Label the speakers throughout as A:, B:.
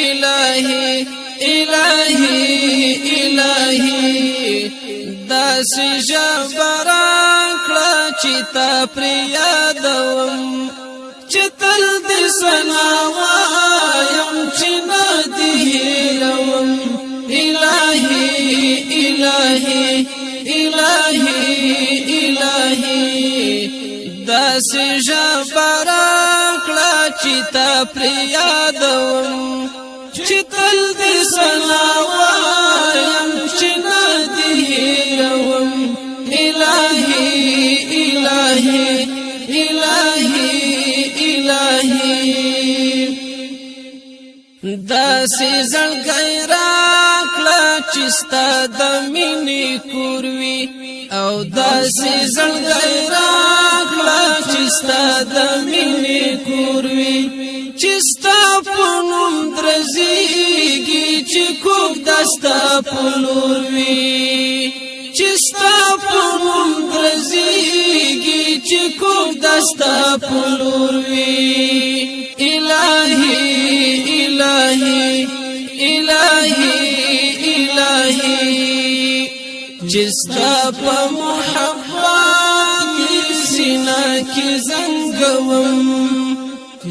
A: الهی الهی الهی داسې ژبه راکړه چې تا پرې یادوم چې تل دې ثنا وایم چې نه دې هېروم الهی الهی الهی الهی داسې ژبه راکړه چې تا پرې یادوم چې تل دې ثنا وایم چې نه دې هېروم الهی الهی الهی الهی داسې زړګی راکړه چې ستا د مینې کور وي او داسې زړګی راکړه چې ستا د مینې کور وي چې ستا په نوم درځېږي چې کوږ دا ستا په لور وي چې ستا په نوم درځېږي چې کوږ دا ستا په لور وي الهی الهی الهی الهی چې ستا په محبت سینه کې زنګوم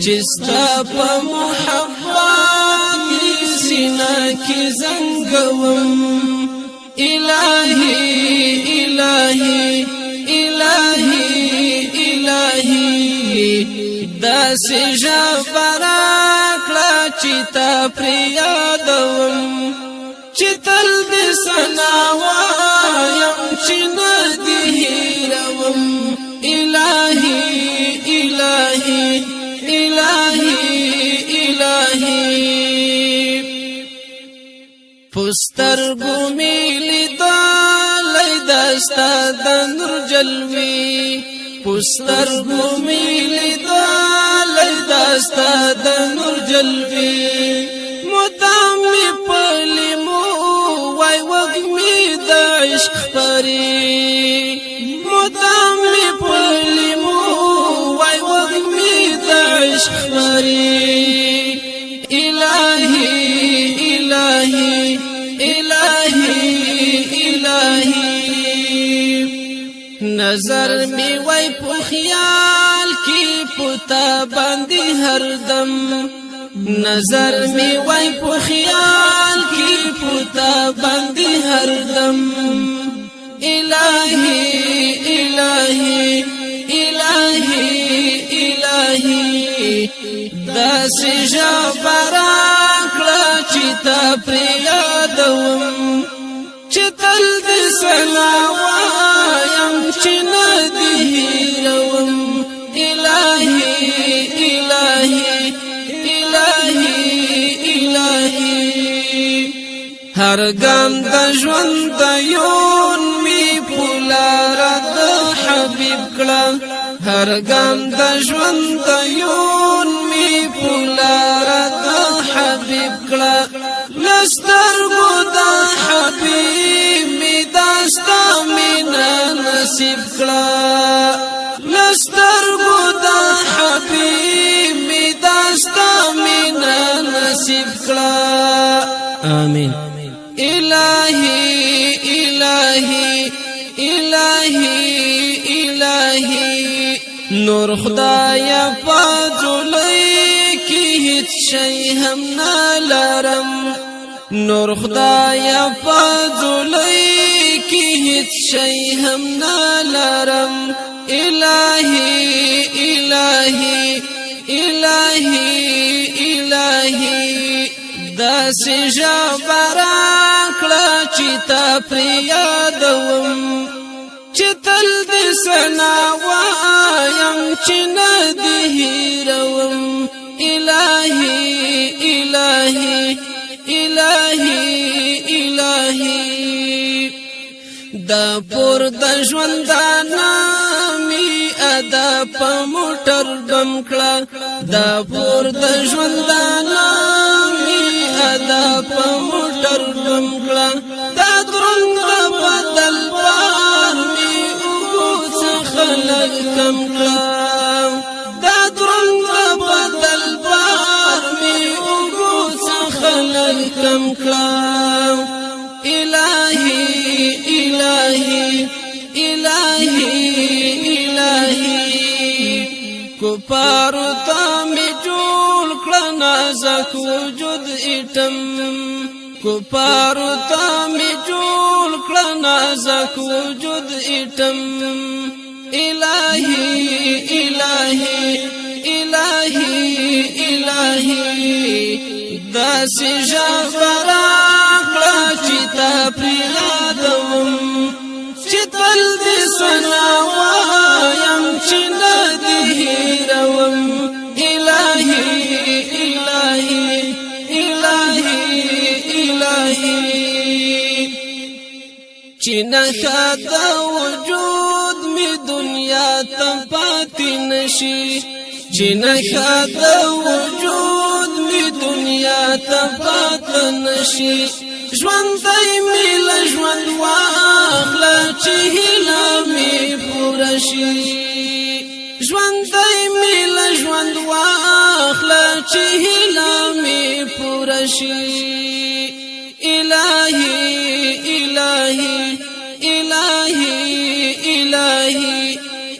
A: چې ستا په محبت سینه کې زنګوم الهی الهی الهی الهی داسې ژبه راکړه چې تا پرې یادوم چې تل دې ثنا وایم چې نه دې هېروم الهی الهی الهی الهی پسترګو مې لیدلی د ستا د نور جلوې پسترګو مې لیدلی د ستا د نور جلوې مدام مې په لیمو وای وږمې د عشق خپرې مدام مې په لیمو وای وږمې د عشق خپرې الهی الهی الهی الهی نظر می وای په خیال کې پتا باندې هردم نظر می وای په خیال کې پتا باندې هردم الهی الهی الهی الهی داسې ژبه راکړه چې تا پرې یادوم چې تل دې ثنا وایم چې نه دې هېروم الهی الهی الهی الهی هر ګام د ژوند د یون می پولار د حبیب کړه هر ګام د ژوند د یون می پولار د حبیب کړه لسترګو د حبیب می داستا مینا نصیب کړه لسترګو د حبیب می داستا مینا نصیب کړه آمین الهی الهی الهی الهی نور خدایا پاتولای کی هیڅ شی هم نه لرم نور خدایا پاتولای کی هیڅ شی هم نه لرم الهی الهی الهی الهی داسې ژبه راکړه چې تا پرې یادوم چې تل دې ثنا وایم چې نه دې هېروم الهی الهی الهی الهی دا پور د ژوندانه می ادا په موټر بم کړه دا پور د ژوندانه دا په موټر بم کړه دا دروند بدل بار می او څخه لږ کم کړه دا دروند بدل بار می او کم کړم الہی الہی الہی الہی کفارو ته می جوړ کړه نازک وجود اټم کفارو ته می جوړ کړه نازک وجود اټم الہی الہی الہی الہی داسې ژبره کړه چې تا پرې یادوم چې تل دې ثنا وایم چې نه دې هېروم الہی الہی الہی الہی چې نښه د وجود می دنیا ته پاتې نشي چې نښه د وجود می دنیا ته پاتې نشي ژوندی می له ژوند واخله چې هیله می پوره شي ژوندی می له ژوند واخله چې هیله می پوره شي الہی الہی الہی الہی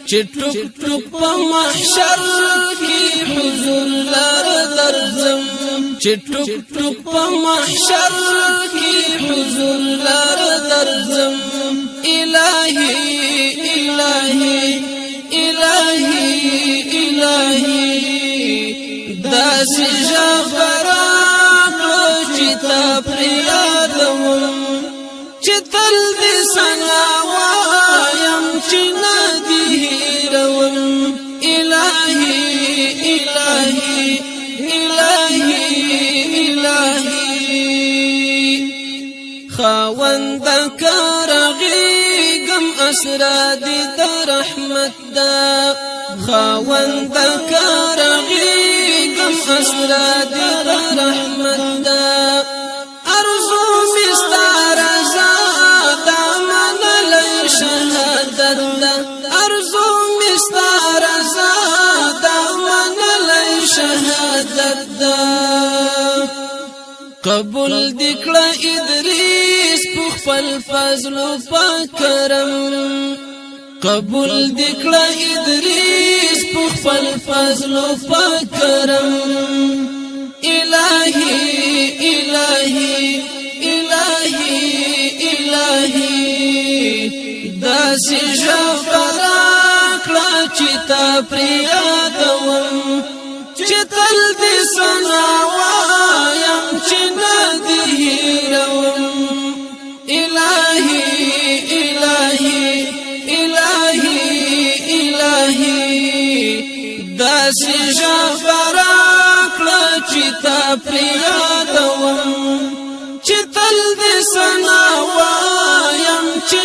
A: چې ټوک ټوک په محشر کې حضور لار درځم چې ټوک ټوک په محشر کې حضور لار درځم الہی الہی الہی الہی داسې ژبره کړه چې تا پرې یادوم چې تل دې ثنا وایم چې نه دې هېروم الہی الہی الہی الہی خاوند کرغېږم اسرا دې د رحمت دا خاوند کرغېږم اسرا دې د رحمت دا ارزو می ستا رضا دا منلی شهادت دا ارزو می ستا رضا دا منلی شهادت دا قبول دکړه ادریس په خپل فضل او کرم قبول دکړه ادریس په خپل فضل او کرم الہی الہی الہی الہی داسې ژبره کړه چې تا پرې یادوم چې تل دې ثنا وایم چې نه دې هېروم الہی الہی الہی الہی داسې ژبره چې تا پرې یادوم چې تل دې ثنا وایم چې